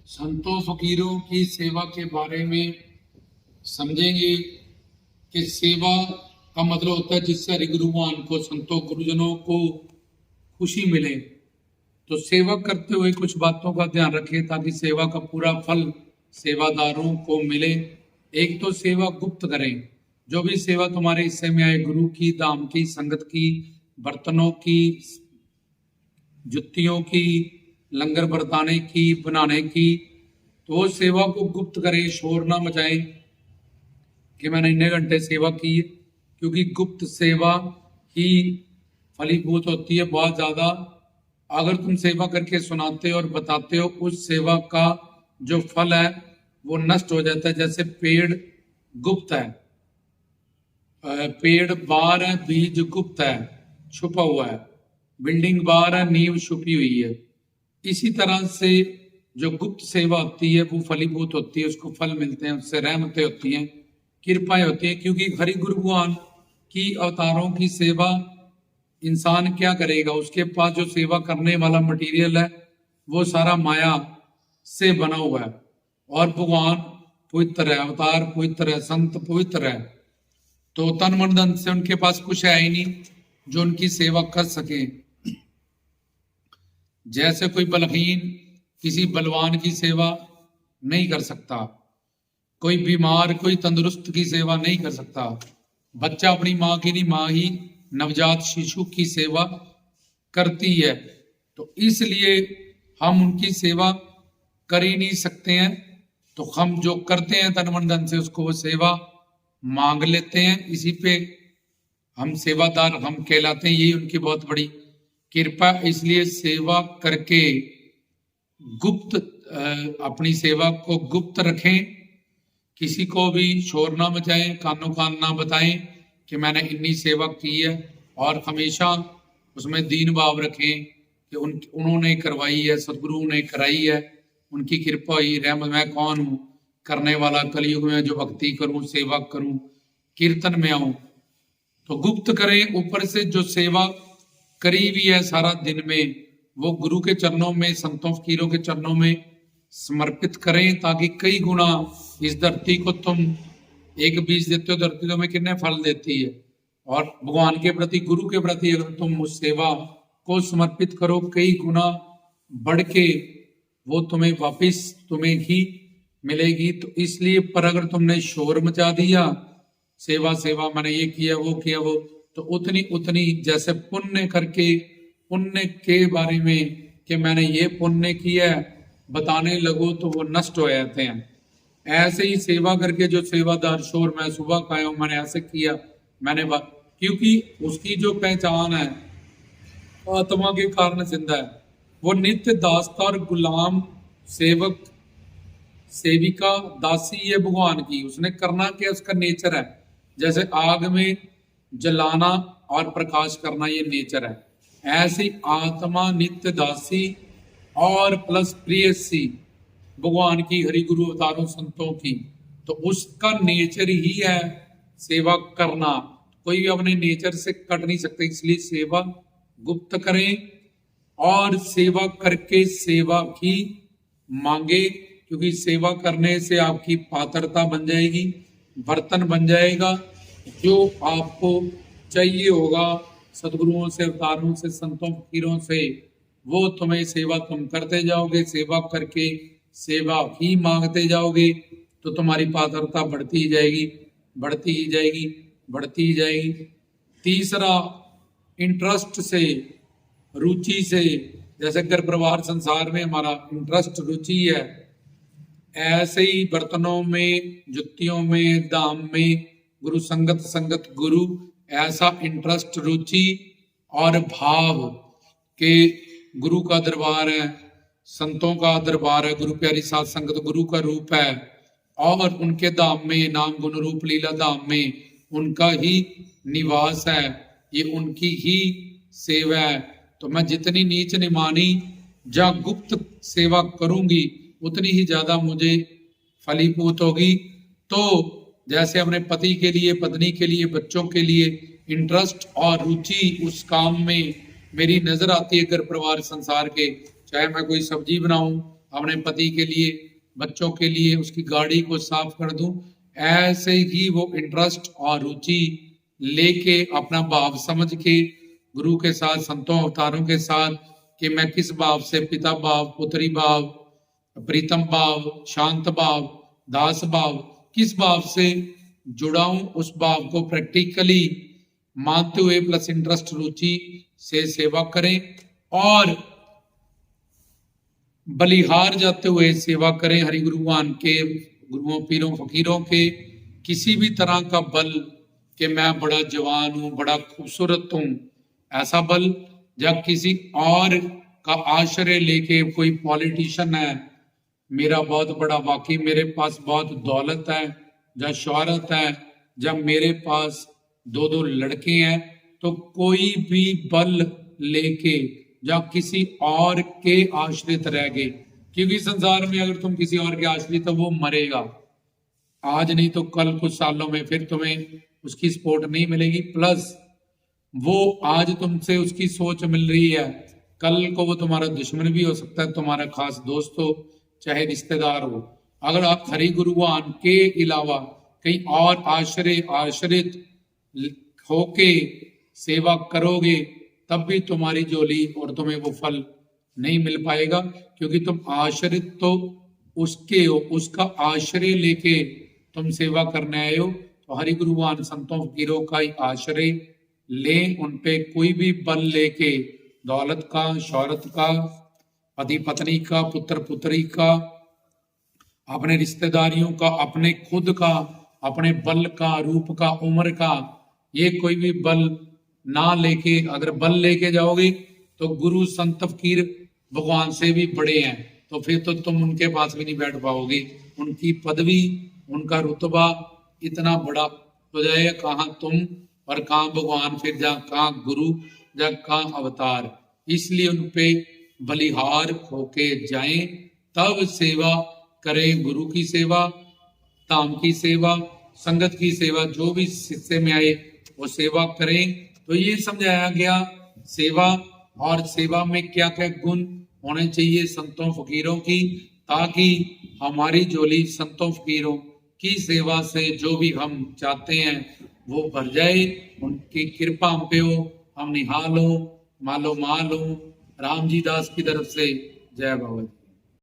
संतों फकीरों की सेवा के बारे में समझेंगे कि सेवा का मतलब होता है जिससे हरि गुरुवान को, संतों गुरुजनों को खुशी मिले। तो सेवा करते हुए कुछ बातों का ध्यान रखें ताकि सेवा का पूरा फल सेवादारों को मिले। एक तो सेवा गुप्त करें। जो भी सेवा तुम्हारे हिस्से में आए, गुरु की, धाम की, संगत की, बर्तनों की, जुत्तियों की, लंगर बरताने की, बनाने की, तो वो सेवा को गुप्त करें, शोर ना मचाएं कि मैंने इतने घंटे सेवा की, क्योंकि गुप्त सेवा ही फलीभूत होती है बहुत ज्यादा। अगर तुम सेवा करके सुनाते हो और बताते हो, उस सेवा का जो फल है वो नष्ट हो जाता है। जैसे पेड़ गुप्त है, पेड़ बाहर है, बीज गुप्त है, छुपा हुआ है। बिल्डिंग बाहर है, नींव छुपी हुई है। इसी तरह से जो गुप्त सेवा होती है वो फलीभूत होती है, उसको फल मिलते हैं, उससे रहमतें होती हैं, कृपाएं होती हैं। क्योंकि हरि गुरु भगवान की अवतारों की सेवा इंसान क्या करेगा? उसके पास जो सेवा करने वाला मटेरियल है वो सारा माया से बना हुआ है। और भगवान पवित्र है, अवतार पवित्र है, संत पवित्र है, तो तन मन धन से उनके पास कुछ है ही नहीं जो उनकी सेवा कर सके। जैसे कोई बलहीन किसी बलवान की सेवा नहीं कर सकता, कोई बीमार कोई तंदुरुस्त की सेवा नहीं कर सकता। बच्चा अपनी माँ की नहीं, माँ ही नवजात शिशु की सेवा करती है। तो इसलिए हम उनकी सेवा कर ही नहीं सकते हैं। तो हम जो करते हैं तन मन धन से, उसको वो सेवा मांग लेते हैं। इसी पे हम सेवादार हम कहलाते हैं। यही उनकी बहुत बड़ी कृपा। इसलिए सेवा करके गुप्त अपनी सेवा को गुप्त रखें, किसी को भी शोर ना मचाएं, कानों कान ना बताएं कि मैंने इतनी सेवा की है। और हमेशा उसमें दीन भाव रखें कि उन्होंने करवाई है, सदगुरु ने कराई है, उनकी कृपा हुई, रहमत। मैं कौन हूँ करने वाला? कलयुग में जो भक्ति करूं, सेवा करूं, कीर्तन में आऊं। तो गुप्त करें। ऊपर से जो सेवा करी भी है सारा दिन में, वो गुरु के चरणों में, संतों फकीरों के चरणों में समर्पित करें, ताकि कई गुना इस धरती को तुम एक बीज देते हो, धरती तुम्हें कितने फल देती है। और भगवान के प्रति, गुरु के प्रति अगर तुम उस सेवा को समर्पित करो, कई गुना बढ़ के वो तुम्हें वापिस तुम्हें ही मिलेगी। तो इसलिए, पर अगर तुमने शोर मचा दिया, सेवा सेवा मैंने ये किया वो किया वो, तो उतनी उतनी जैसे पुण्य करके, पुण्य के बारे में कि मैंने ये पुण्य किया बताने लगो तो वो नष्ट हो जाते हैं। ऐसे ही सेवा करके जो सेवादार शोर, मैं सुबह का आया हूं, मैंने ऐसे किया, मैंने बात, क्योंकि उसकी जो पहचान है आत्मा के कारण जिंदा है। वो नित्य दासता और गुलाम, सेवक, सेविका, दासी है भगवान की। उसने करना क्या, उसका नेचर है। जैसे आग में जलाना और प्रकाश करना ये नेचर है, ऐसी आत्मा नित्य दासी और प्लस प्रेयसी भगवान की, हरि गुरु अवतारों संतों की। तो उसका नेचर ही है सेवा करना। कोई भी अपने नेचर से कट नहीं सकता। इसलिए सेवा गुप्त करें और सेवा करके सेवा भी मांगे, क्योंकि सेवा करने से आपकी पात्रता बन जाएगी, बर्तन बन जाएगा। जो आपको चाहिए होगा सदगुरुओं से, अवतारों से, संतों फकीरों से, वो तुम्हें सेवा तुम करते जाओगे। सेवा करके सेवा ही मांगते जाओगे तो तुम्हारी पात्रता बढ़ती ही जाएगी, बढ़ती ही जाएगी, बढ़ती ही जाएगी। तीसरा, इंटरेस्ट से, रुचि से। जैसे घर परिवार संसार में हमारा इंटरेस्ट, रुचि है, ऐसे ही बर्तनों में, जुत्तियों में, दाम में, गुरु संगत, संगत गुरु, ऐसा इंटरेस्ट, रुचि और भाव के गुरु का दरबार है, संतों का दरबार है, गुरु प्यारी साथ संगत गुरु का रूप है, और उनके धाम में, नाम गुण रूप लीला धाम में उनका ही निवास है, ये उनकी ही सेवा है। तो मैं जितनी नीच निमानी या गुप्त सेवा करूंगी उतनी ही ज्यादा मुझे फलीभूत होगी। तो जैसे अपने पति के लिए, पत्नी के लिए, बच्चों के लिए इंटरेस्ट और रुचि उस काम में मेरी नजर आती है, घर परिवार संसार के, चाहे मैं कोई सब्जी बनाऊं, अपने पति के लिए, बच्चों के लिए उसकी गाड़ी को साफ कर दूं, ऐसे ही वो इंटरेस्ट और रुचि लेके अपना भाव समझ के गुरु के साथ, संतों अवतारों के साथ, कि मैं किस भाव से, पिता भाव, पुत्री भाव, प्रीतम भाव, शांत भाव, दास भाव, किस भाव से जुड़ा हूं, उस भाव को प्रैक्टिकली मानते हुए प्लस इंटरेस्ट रुचि से सेवा करें और बलिहार जाते हुए सेवा करें हरि गुरुवान के, गुरुओं पीरों फकीरों के। किसी भी तरह का बल कि मैं बड़ा जवान हूं, बड़ा खूबसूरत हूं, ऐसा बल, जब किसी और का आश्रय लेके कोई पॉलिटिशियन है, मेरा बहुत बड़ा, वाकई मेरे पास बहुत दौलत है, जब शोहरत है, जब मेरे पास दो दो लड़के हैं, तो कोई भी बल लेके जब किसी और के आश्रित रह गए, क्योंकि संसार में अगर तुम किसी और के आश्रित हो वो मरेगा, आज नहीं तो कल, कुछ सालों में फिर तुम्हें उसकी सपोर्ट नहीं मिलेगी। प्लस वो आज तुमसे उसकी सोच मिल रही है, कल को वो तुम्हारा दुश्मन भी हो सकता है, तुम्हारा खास दोस्त हो, चाहे रिश्तेदार हो। अगर आप हरि गुरुवान के अलावा कहीं और आश्रित होके सेवा करोगे, तब भी तुम्हारी झोली और तुम्हें वो फल नहीं मिल पाएगा, क्योंकि तुम आश्रित तो उसके हो, उसका आश्रय लेके तुम सेवा करने आए हो। तो हरि गुरुवान संतों फकीरों का ही आश्रय ले, उनपे कोई भी बल लेके, दौलत का, शौहरत का, पति पत्नी का, पुत्र पुत्री का, अपने रिश्तेदारियों का, अपने खुद का, अपने बल का, रूप का, उम्र का, ये कोई भी बल ना लेके, अगर बल लेके जाओगे तो गुरु संत फकीर भगवान से भी बड़े हैं, तो फिर तो तुम उनके पास भी नहीं बैठ पाओगे। उनकी पदवी, उनका रुतबा इतना बड़ा हो जाएगा, कहाँ तुम और कहाँ भगवान, फिर जा कहाँ गुरु, जा कहाँ अवतार। इसलिए उनपे बलिहार होके जाएं, तब सेवा करें, गुरु की सेवा, धाम की सेवा, संगत की सेवा, जो भी हिस्से में आए वो सेवा करें। तो ये समझाया गया सेवा, और सेवा में क्या क्या गुण होने चाहिए संतों फकीरों की, ताकि हमारी झोली संतों फकीरों की सेवा से जो भी हम चाहते हैं वो भर जाए, उनकी कृपा हम पे हो, हम निहाल हो, मालो माल हो। राम जी दास की तरफ से जय बाबा जी।